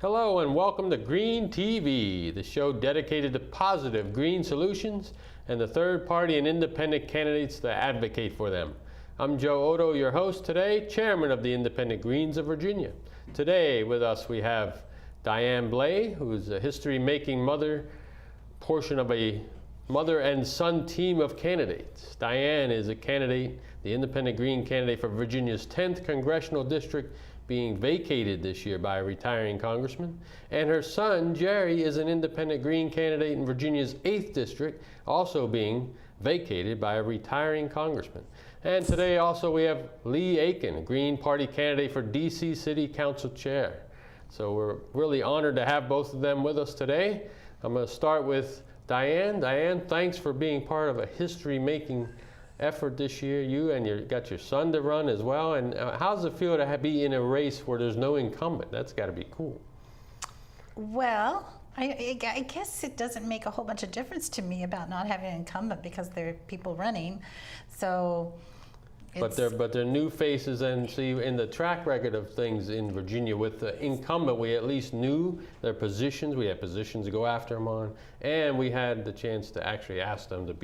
Hello and welcome to Green TV, the show dedicated to positive green solutions and the third party and independent candidates that advocate for them. I'm Joe Otto, your host today, chairman of the Independent Greens of Virginia. Today with us we have Diane Blais, who's a history-making portion of a mother and son team of candidates. Diane is a candidate, the Independent Green candidate for Virginia's 10th Congressional District, being vacated this year by a retiring congressman. And her son, Jerry, is an Independent Green candidate in Virginia's 8th District, also being vacated by a retiring congressman. And today also we have Lee Aiken, a Green Party candidate for DC City Council Chair. So we're really honored to have both of them with us today. I'm going to start with Diane. Diane, thanks for being part of a history-making effort this year. You got your son to run as well. And how does it feel to be in a race where there's no incumbent? That's got to be cool. Well, I guess it doesn't make a whole bunch of difference to me about not having an incumbent because there are people running. So. But they're new faces, and see, in the track record of things in Virginia with the incumbent, we at least knew their positions. We had positions to go after them on, and we had the chance to actually ask them to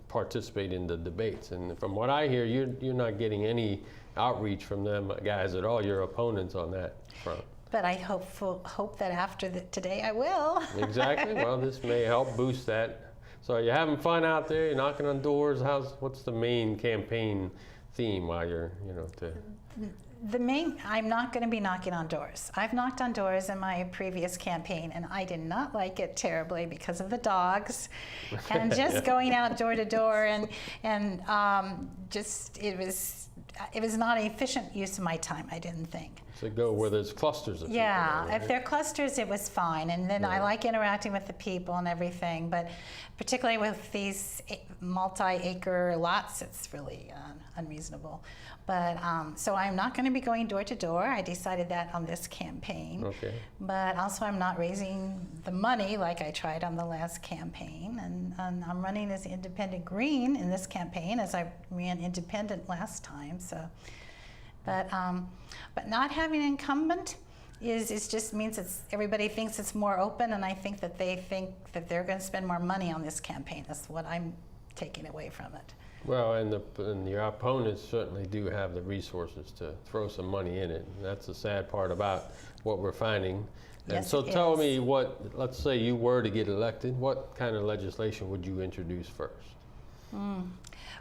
participate in the debates. And from what I hear, you're not getting any outreach from them guys at all, your opponents on that front. But I hope that after today I will. Exactly. Well, this may help boost that. So you're having fun out there, you're knocking on doors. What's the main campaign theme while you're, I'm not going to be knocking on doors. I've knocked on doors in my previous campaign, and I did not like it terribly because of the dogs, and just going out door to door, and it was not an efficient use of my time, I didn't think. So go where there's clusters of people. Yeah, if there are clusters, it was fine. And then I like interacting with the people and everything, but particularly with these multi-acre lots, it's really unreasonable. But so I'm not going to be going door to door. I decided that on this campaign. Okay. But also I'm not raising the money like I tried on the last campaign. And I'm running as Independent Green in this campaign, as I ran Independent last time. So. But not having an incumbent is just means everybody thinks it's more open, and I think that they think that they're going to spend more money on this campaign. That's what I'm taking away from it. Well, and your opponents certainly do have the resources to throw some money in it. And that's the sad part about what we're finding. And yes, so tell me let's say you were to get elected, what kind of legislation would you introduce first?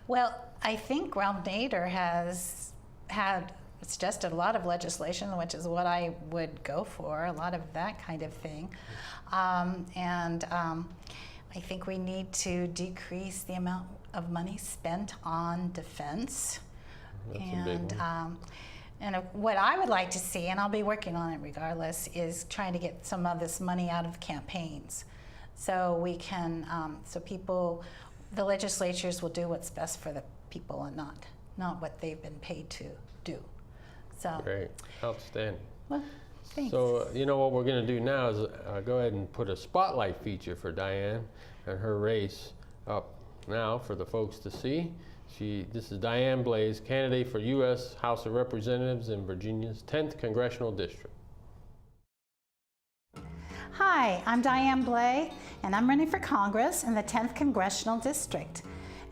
Well, I think Ralph Nader has had suggested a lot of legislation, which is what I would go for, a lot of that kind of thing. I think we need to decrease the amount of money spent on defense. That's a big one. And what I would like to see, and I'll be working on it regardless, is trying to get some of this money out of campaigns. So we can, the legislatures will do what's best for the people and not what they've been paid to do. So. Great, outstanding. Well, thanks. So what we're going to do now is go ahead and put a spotlight feature for Diane and her race up now for the folks to see. This is Diane Blais, candidate for U.S. House of Representatives in Virginia's 10th Congressional District. Hi, I'm Diane Blais, and I'm running for Congress in the 10th Congressional District.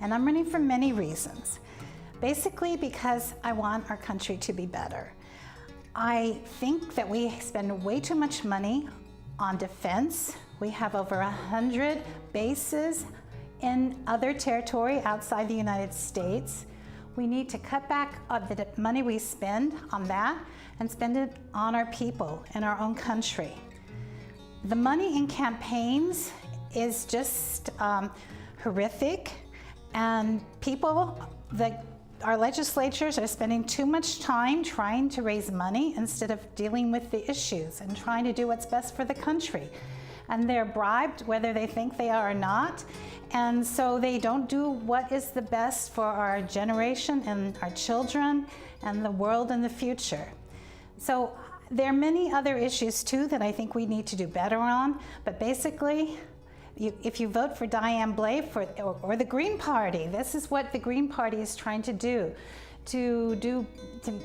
And I'm running for many reasons. Basically because I want our country to be better. I think that we spend way too much money on defense. We have over 100 bases in other territory outside the United States. We need to cut back on the money we spend on that and spend it on our people in our own country. The money in campaigns is just horrific, and our legislatures are spending too much time trying to raise money instead of dealing with the issues and trying to do what's best for the country. And they're bribed whether they think they are or not. And so they don't do what is the best for our generation and our children and the world in the future. So there are many other issues too that I think we need to do better on, but basically, if you vote for Diane Blais or the Green Party, this is what the Green Party is trying to do, to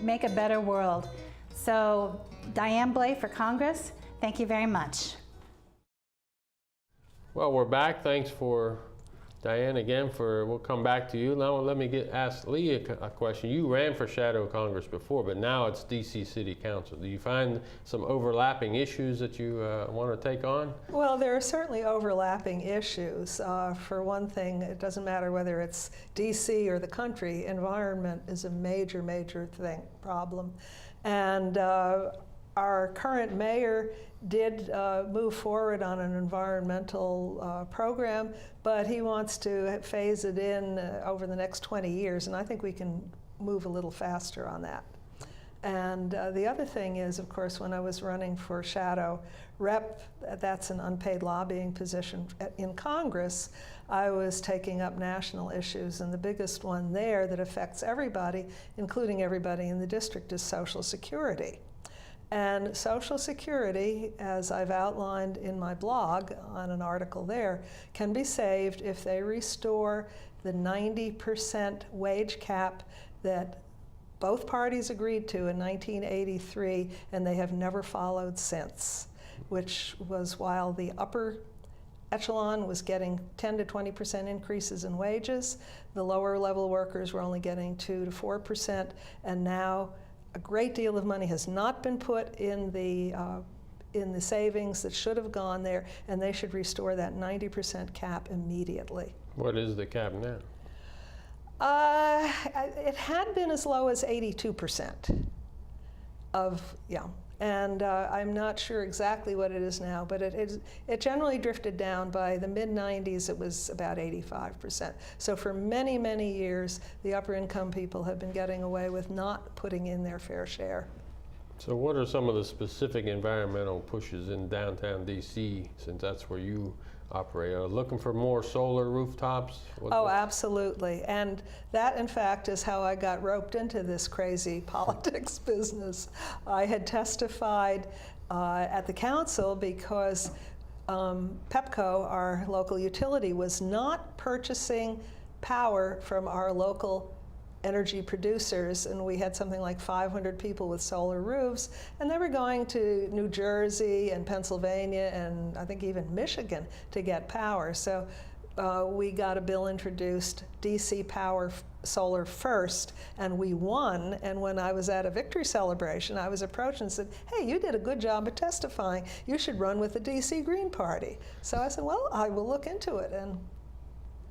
make a better world. So Diane Blais for Congress, Thank you very much. Well, we're back. Thanks for Diane again. We'll come back to you. Now let me ask Lee a question. You ran for shadow Congress before, but now it's DC City Council. Do you find some overlapping issues that you want to take on? Well, there are certainly overlapping issues. For one thing, it doesn't matter whether it's DC or the country, environment is a major, major problem. And our current mayor did move forward on an environmental program, but he wants to phase it in over the next 20 years, and I think we can move a little faster on that. And the other thing is, of course, when I was running for shadow rep, that's an unpaid lobbying position in Congress, I was taking up national issues, and the biggest one there that affects everybody, including everybody in the district, is Social Security. And Social Security, as I've outlined in my blog on an article there, can be saved if they restore the 90% wage cap that both parties agreed to in 1983, and they have never followed since, which was while the upper echelon was getting 10 to 20% increases in wages, the lower level workers were only getting 2 to 4%, and now a great deal of money has not been put in the savings that should have gone there, and they should restore that 90% cap immediately. What is the cap now? It had been as low as 82% and I'm not sure exactly what it is now, but it generally drifted down. By the mid-90s, it was about 85%. So for many, many years, the upper income people have been getting away with not putting in their fair share. So what are some of the specific environmental pushes in downtown DC, since that's where you operate? Looking for more solar rooftops? Absolutely. And that, in fact, is how I got roped into this crazy politics business. I had testified at the council because PEPCO, our local utility, was not purchasing power from our local energy producers, and we had something like 500 people with solar roofs, and they were going to New Jersey and Pennsylvania and I think even Michigan to get power. So we got a bill introduced, DC Power Solar first, and we won. And when I was at a victory celebration, I was approached and said, "Hey, you did a good job of testifying. You should run with the DC Green Party." So I said, "Well, I will look into it." And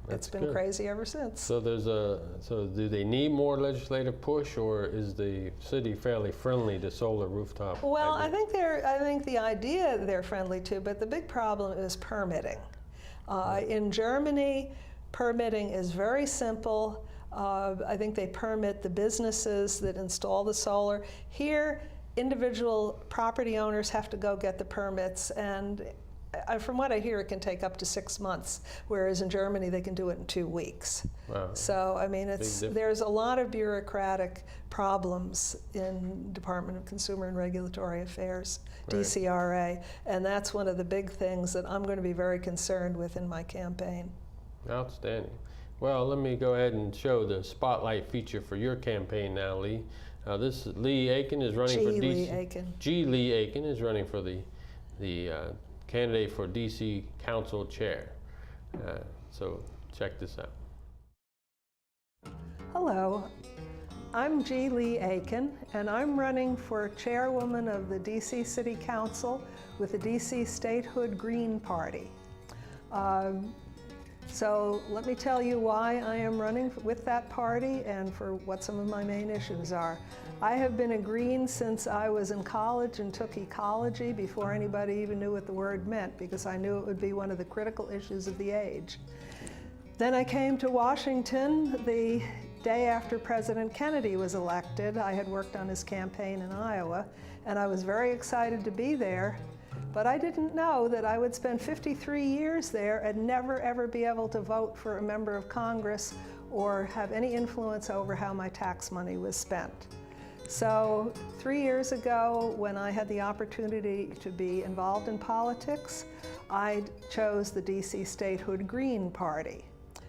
it's been crazy ever since. So do they need more legislative push, or is the city fairly friendly to solar rooftop? Well, I think the idea they're friendly to, but the big problem is permitting. In Germany, permitting is very simple. I think they permit the businesses that install the solar. Here, individual property owners have to go get the permits, and from what I hear, it can take up to 6 months, whereas in Germany they can do it in 2 weeks. Wow. So I mean, there's a lot of bureaucratic problems in Department of Consumer and Regulatory Affairs, right. DCRA, and that's one of the big things that I'm going to be very concerned with in my campaign. Outstanding. Well, let me go ahead and show the spotlight feature for your campaign now, Lee. This Lee Aiken is running for DC. Lee Aiken. G. Lee Aiken is running for the candidate for DC Council Chair. So check this out. Hello, I'm G. Lee Aiken, and I'm running for chairwoman of the DC City Council with the DC Statehood Green Party. So let me tell you why I am running with that party and for what some of my main issues are. I have been a Green since I was in college and took ecology before anybody even knew what the word meant, because I knew it would be one of the critical issues of the age. Then I came to Washington the day after President Kennedy was elected. I had worked on his campaign in Iowa, and I was very excited to be there. But I didn't know that I would spend 53 years there and never ever be able to vote for a member of Congress or have any influence over how my tax money was spent. So 3 years ago, when I had the opportunity to be involved in politics, I chose the DC Statehood Green Party,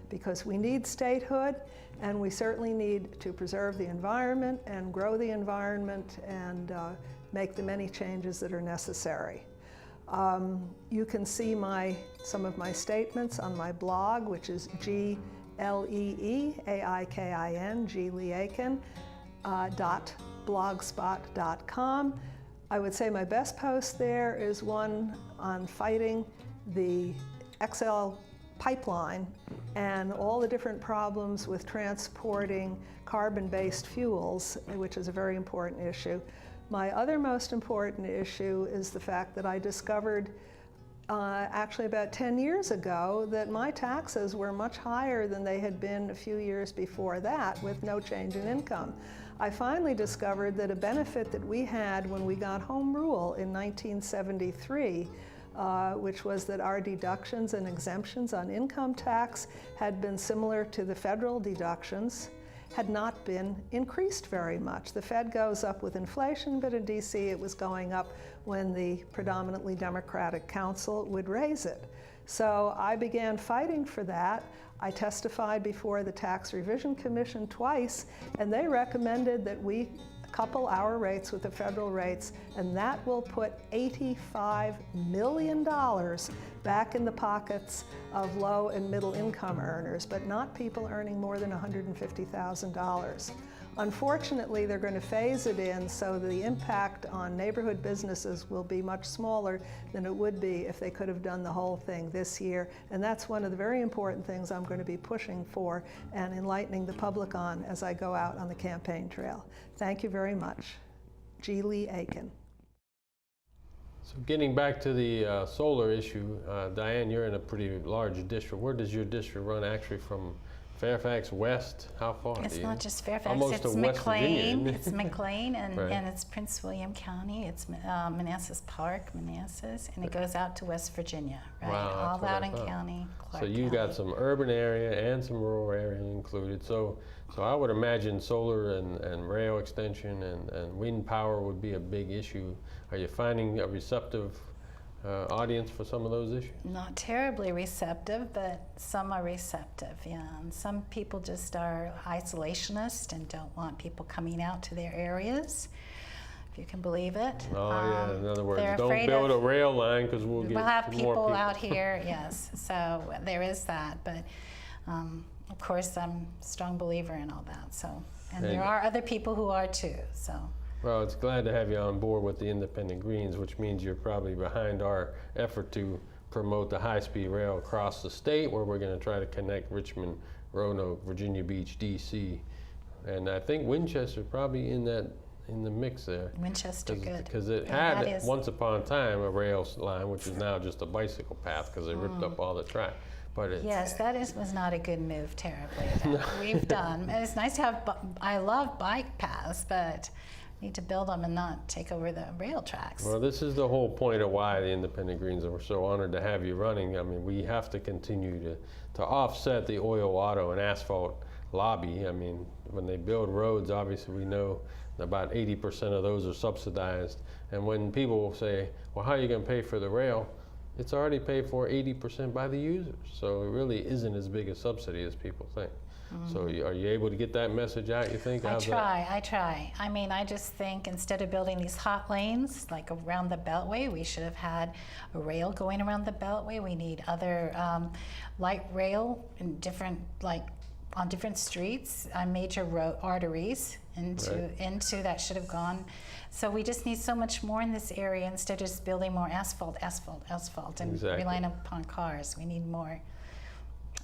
because we need statehood, and we certainly need to preserve the environment and grow the environment and make the many changes that are necessary. You can see some of my statements on my blog, which is GLEEAIKIN, GLEEAIKIN.blogspot.com. I would say my best post there is one on fighting the XL pipeline and all the different problems with transporting carbon-based fuels, which is a very important issue. My other most important issue is the fact that I discovered actually about 10 years ago that my taxes were much higher than they had been a few years before that with no change in income. I finally discovered that a benefit that we had when we got home rule in 1973, which was that our deductions and exemptions on income tax had been similar to the federal deductions, had not been increased very much. The Fed goes up with inflation, but in DC it was going up when the predominantly Democratic council would raise it. So I began fighting for that. I testified before the Tax Revision Commission twice, and they recommended that we couple our rates with the federal rates, and that will put $85 million back in the pockets of low and middle income earners, but not people earning more than $150,000. Unfortunately, they're going to phase it in, so the impact on neighborhood businesses will be much smaller than it would be if they could have done the whole thing this year. And that's one of the very important things I'm going to be pushing for and enlightening the public on as I go out on the campaign trail. Thank you very much. G. Lee Aiken. So getting back to the solar issue, Diane, you're in a pretty large district. Where does your district run actually from? Fairfax West, how far? It's not just Fairfax, Almost it's to West McLean. Virginia. It's McLean, and, Right. and it's Prince William County. It's Manassas Park, Manassas, and it goes out to West Virginia, right? Wow, that's All what I Loudoun thought. County, Clark So you County. got some urban area and some rural area included. So I would imagine solar and rail extension and wind power would be a big issue. Are you finding a receptive audience for some of those issues? Not terribly receptive, but some are receptive, yeah. And some people just are isolationist and don't want people coming out to their areas, if you can believe it. Oh yeah, in other words, they're don't afraid build of- a rail line because we'll get We'll have more people out here, yes. So there is that, but of course I'm a strong believer in all that. So, and And- there are other people who are too. So. Well, it's glad to have you on board with the Independent Greens, which means you're probably behind our effort to promote the high-speed rail across the state, where we're going to try to connect Richmond, Roanoke, Virginia Beach, D.C., and I think Winchester probably in the mix there. Winchester, good. Because it Yeah, that had is- once upon a time a rail line, which is now just a bicycle path because they ripped up all the track. But it's, Yes, was not a good move, terribly, that we've done. And it's nice to have, I love bike paths, but need to build them and not take over the rail tracks. Well, this is the whole point of why the Independent Greens are so honored to have you running. I mean, we have to continue to offset the oil, auto, and asphalt lobby. I mean, when they build roads, obviously we know about 80% of those are subsidized. And when people say, well, how are you going to pay for the rail? It's already paid for 80% by the users. So it really isn't as big a subsidy as people think. So are you able to get that message out, you think? I How's try. I mean, I just think instead of building these hot lanes like around the Beltway, we should have had a rail going around the Beltway. We need other light rail in different, like on different streets, on major arteries into that should have gone. So we just need so much more in this area instead of just building more asphalt, and Exactly. relying upon cars. We need more.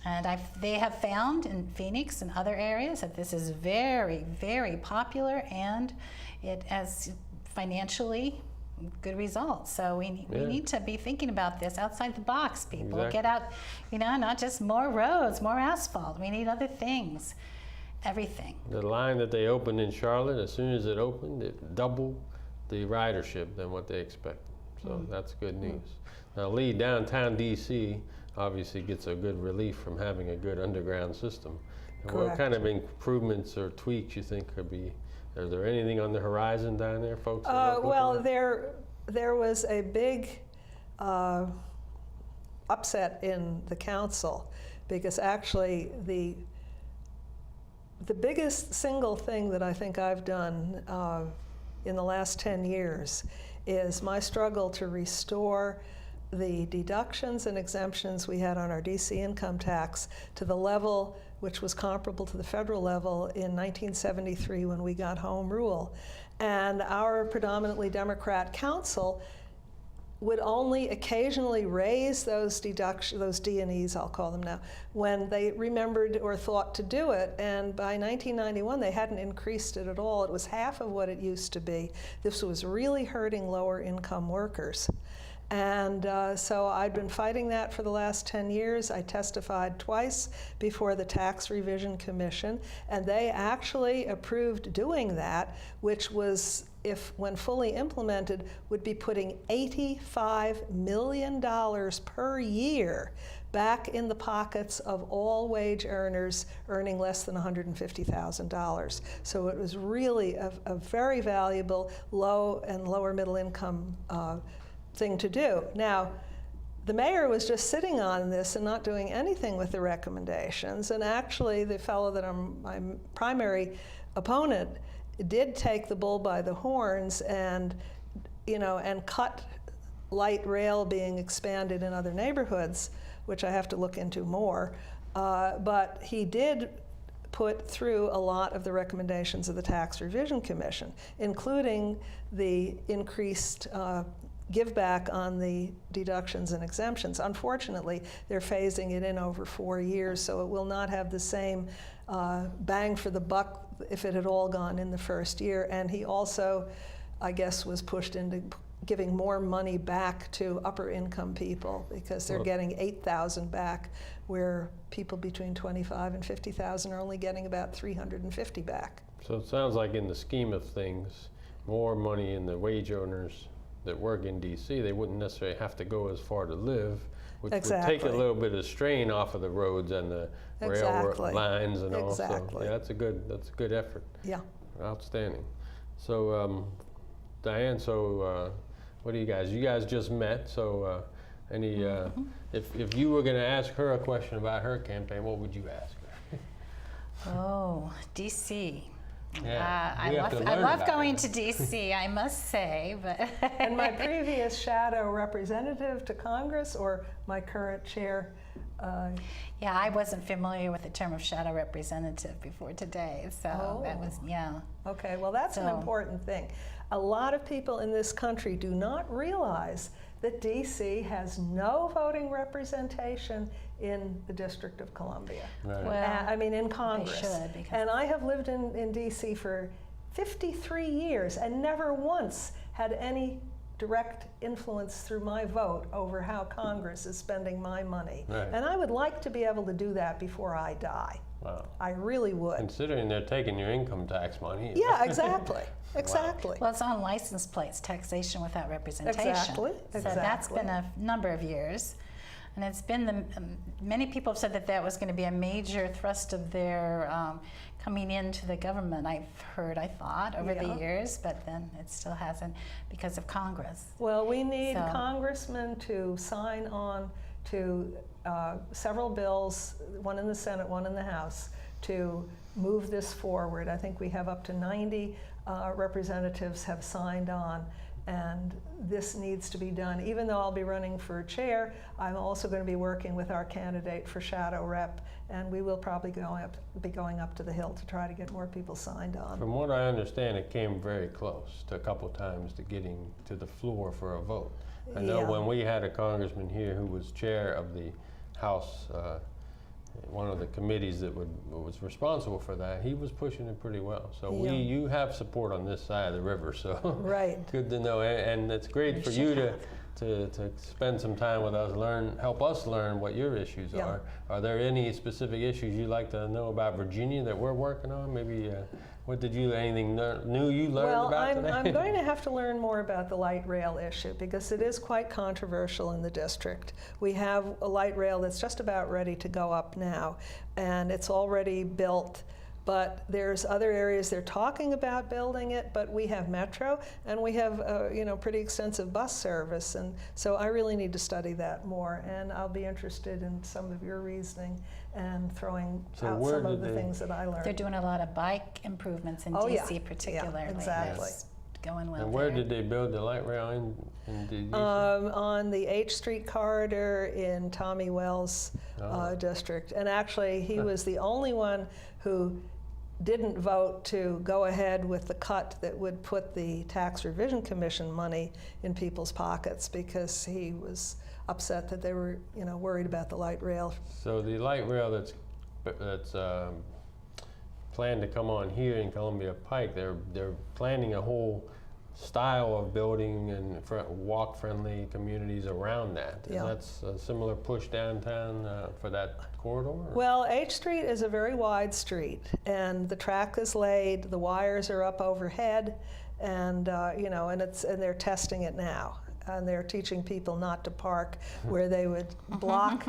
And they have found in Phoenix and other areas that this is very, very popular, and it has financially good results. So we need to be thinking about this outside the box, people. Exactly. Get out, not just more roads, more asphalt. We need other things, everything. The line that they opened in Charlotte, as soon as it opened, it doubled the ridership than what they expected. So that's good news. Now, Lee, downtown D.C. obviously gets a good relief from having a good underground system. And what Correct. kind of improvements or tweaks you think could be? Is there anything on the horizon down there, folks? that are looking Well, at? there was a big upset in the council because actually the biggest single thing that I think I've done in the last 10 years is my struggle to restore the deductions and exemptions we had on our DC income tax to the level which was comparable to the federal level in 1973 when we got home rule. And our predominantly Democrat council would only occasionally raise those deductions, those D&Es, I'll call them now, when they remembered or thought to do it. And by 1991, they hadn't increased it at all. It was half of what it used to be. This was really hurting lower income workers. And so I'd been fighting that for the last 10 years. I testified twice before the Tax Revision Commission, and they actually approved doing that, which was, when fully implemented, would be putting $85 million per year back in the pockets of all wage earners earning less than $150,000. So it was really a very valuable low and lower middle income thing to do. Now, the mayor was just sitting on this and not doing anything with the recommendations, and actually the fellow that my primary opponent did take the bull by the horns and cut light rail being expanded in other neighborhoods, which I have to look into more, but he did put through a lot of the recommendations of the Tax Revision Commission, including the increased give back on the deductions and exemptions. Unfortunately, they're phasing it in over 4 years, so it will not have the same bang for the buck if it had all gone in the first year. And he also, I guess, was pushed into giving more money back to upper income people because they're getting $8,000 back, where people between $25,000 and $50,000 are only getting about $350 back. So it sounds like in the scheme of things, more money in the wage earners that work in DC, they wouldn't necessarily have to go as far to live, which would take a little bit of strain off of the roads and the railroad lines and all. So yeah, that's a good effort. Yeah. Outstanding. So Diane, what do you guys just met, so any if you were going to ask her a question about her campaign, what would you ask her? Oh, DC. Yeah, I love going to DC, I must say, but and my previous shadow representative to Congress or my current chair? Yeah, I wasn't familiar with the term of shadow representative before today, so that was, Okay, well that's an important thing. A lot of people in this country do not realize that DC has no voting representation in the District of Columbia. Right. Well, I mean, in Congress. They should, because and I have lived in DC for 53 years and never once had any direct influence through my vote over how Congress is spending my money. Right. And I would like to be able to do that before I die. Wow. I really would. Considering they're taking your income tax money. Yeah, exactly. Exactly. Well, it's on license plates, taxation without representation. Exactly. So that's been a number of years. And it's been many people have said that was going to be a major thrust of their coming into the government, I thought, over the years, but then it still hasn't because of Congress. Well, we need congressmen to sign on to several bills, one in the Senate, one in the House, to move this forward. I think we have up to 90 representatives have signed on. And this needs to be done. Even though I'll be running for chair, I'm also going to be working with our candidate for shadow rep, and we will probably be going up to the Hill to try to get more people signed on. From what I understand, it came very close to a couple times to getting to the floor for a vote. I know when we had a congressman here who was chair of the House, one of the committees that was responsible for that, he was pushing it pretty well. So you have support on this side of the river, so good to know. And it's great for you to spend some time with us, help us learn what your issues are. Are there any specific issues you'd like to know about Virginia that we're working on? Maybe anything new you learned about today? Well, I'm going to have to learn more about the light rail issue because it is quite controversial in the district. We have a light rail that's just about ready to go up now, and it's already built. But there's other areas they're talking about building it, but we have Metro and we have pretty extensive bus service, and so I really need to study that more, and I'll be interested in some of your reasoning and throwing out some of the things that I learned. They're doing a lot of bike improvements in DC particularly. Yeah, exactly. going well And where there. did they build the light rail in D.C.? On the H Street corridor in Tommy Wells district. And actually, he was the only one who didn't vote to go ahead with the cut that would put the Tax Revision Commission money in people's pockets, because he was upset that they were, worried about the light rail. So the light rail that's planned to come on here in Columbia Pike, they're planning a whole style of building and walk-friendly communities around that. And that's a similar push downtown for that corridor? Well, H Street is a very wide street, and the track is laid, the wires are up overhead, and and they're testing it now. And they're teaching people not to park where they would block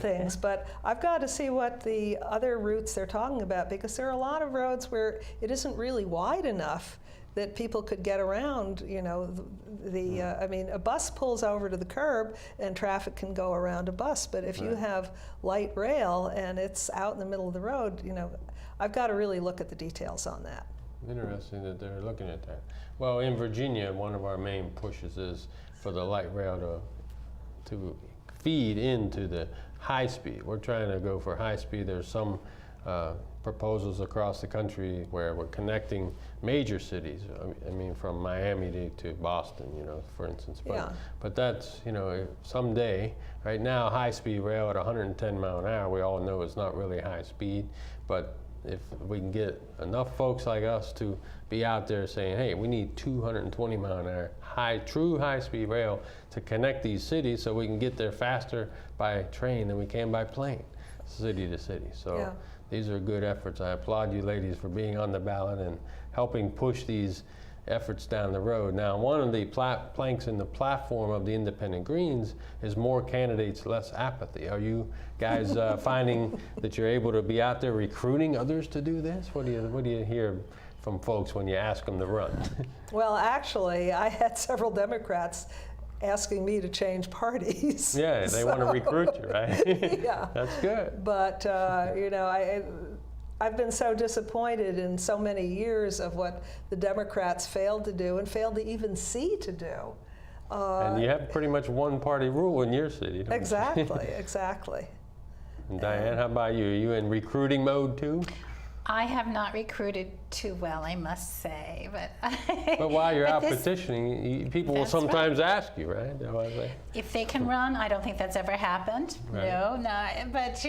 things. But I've got to see what the other routes they're talking about, because there are a lot of roads where it isn't really wide enough that people could get around. I mean, a bus pulls over to the curb and traffic can go around a bus. But if you have light rail and it's out in the middle of the road, I've got to really look at the details on that. Interesting that they're looking at that. Well, in Virginia, one of our main pushes is for the light rail to feed into the high speed. We're trying to go for high speed. There's some proposals across the country where we're connecting major cities. I mean, from Miami to Boston, for instance. But that's, someday. Right now, high speed rail at 110 mile an hour, we all know it's not really high speed. But if we can get enough folks like us to be out there saying, hey, we need 220 mile an hour true high-speed rail to connect these cities, so we can get there faster by train than we can by plane, city to city. So these are good efforts. I applaud you ladies for being on the ballot and helping push these efforts down the road. Now, one of the planks in the platform of the Independent Greens is more candidates, less apathy. Are you guys finding that you're able to be out there recruiting others to do this? What do you hear from folks when you ask them to run? Well, actually, I had several Democrats asking me to change parties. Yeah, they want to recruit you, right? Yeah. That's good. But, I've been so disappointed in so many years of what the Democrats failed to do and failed to even see to do. And you have pretty much one-party rule in your city, don't Exactly, exactly. And Diane, how about you? Are you in recruiting mode too? I have not recruited too well, I must say, but. But while you're out petitioning, people will sometimes ask you, right? If they can run, I don't think that's ever happened. Right. No, but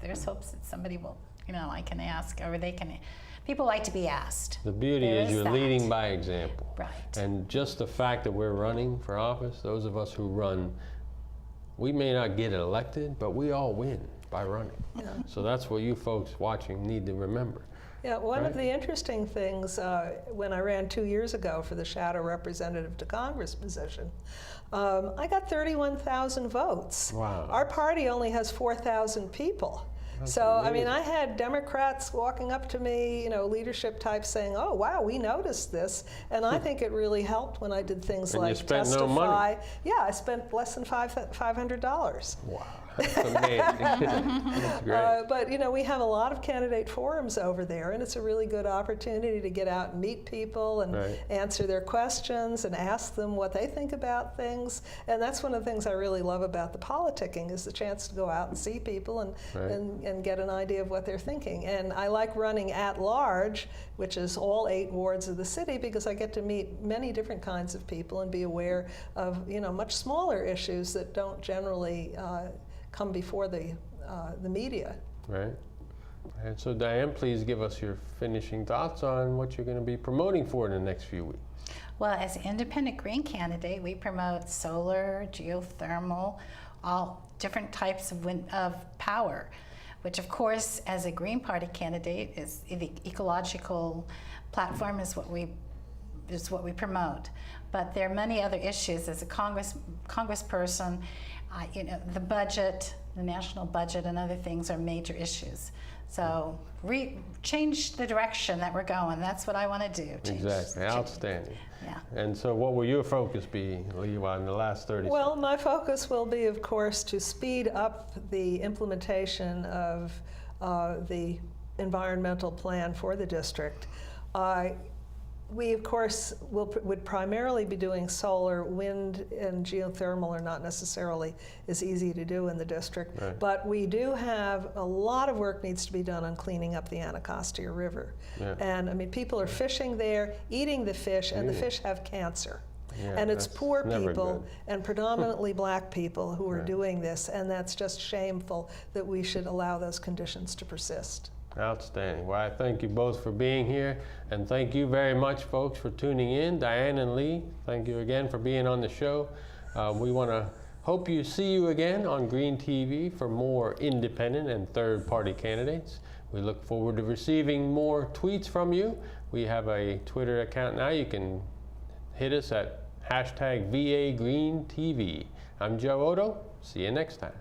there's hopes that somebody will, I can ask, or they can. People like to be asked. The beauty is you're leading by example. Right. And just the fact that we're running for office, those of us who run, we may not get elected, but we all win by running. Yeah. So that's what you folks watching need to remember. Yeah, one of the interesting things, when I ran 2 years ago for the shadow representative to Congress position, I got 31,000 votes. Wow. Our party only has 4,000 people. That's so, amazing. I mean, I had Democrats walking up to me, leadership types saying, oh, wow, we noticed this. And I think it really helped when I did things And like you spent testify. no money. Yeah, I spent less than $500. Wow, that's amazing. That's great. But, we have a lot of candidate forums over there, and it's a really good opportunity to get out and meet people and answer their questions and ask them what they think about things. And that's one of the things I really love about the politicking, is the chance to go out and see people and get an idea of what they're thinking. And I like running at large, which is all 8 wards of the city, because I get to meet many different kinds of people and be aware of, much smaller issues that don't generally come before the media. Right. And so Diane, please give us your finishing thoughts on what you're going to be promoting for in the next few weeks. Well, as an independent Green candidate, we promote solar, geothermal, all different types of power, which of course, as a Green Party candidate, is the ecological platform is what we promote. But there are many other issues. As a congressperson, the budget, the national budget, and other things are major issues. So change the direction that we're going. That's what I want to do. Exactly. Outstanding. Yeah. And so what will your focus be, Levi, in the last 30 seconds? Well, my focus will be, of course, to speed up the implementation of the environmental plan for the district. We, of course, would primarily be doing solar. Wind and geothermal are not necessarily as easy to do in the district. Right. But we do have a lot of work needs to be done on cleaning up the Anacostia River. Yeah. And I mean, people are fishing there, eating the fish, and the Ew. fish have cancer. Yeah, And it's that's poor never people good. and predominantly black people who are Right. doing this, and that's just shameful that we should allow those conditions to persist. Outstanding. Well, I thank you both for being here, and thank you very much, folks, for tuning in. Diane and Lee, thank you again for being on the show. We want to hope you see you again on Green TV for more independent and third-party candidates. We look forward to receiving more tweets from you. We have a Twitter account now. You can hit us at #VAGreenTV. I'm Joe Odo. See you next time.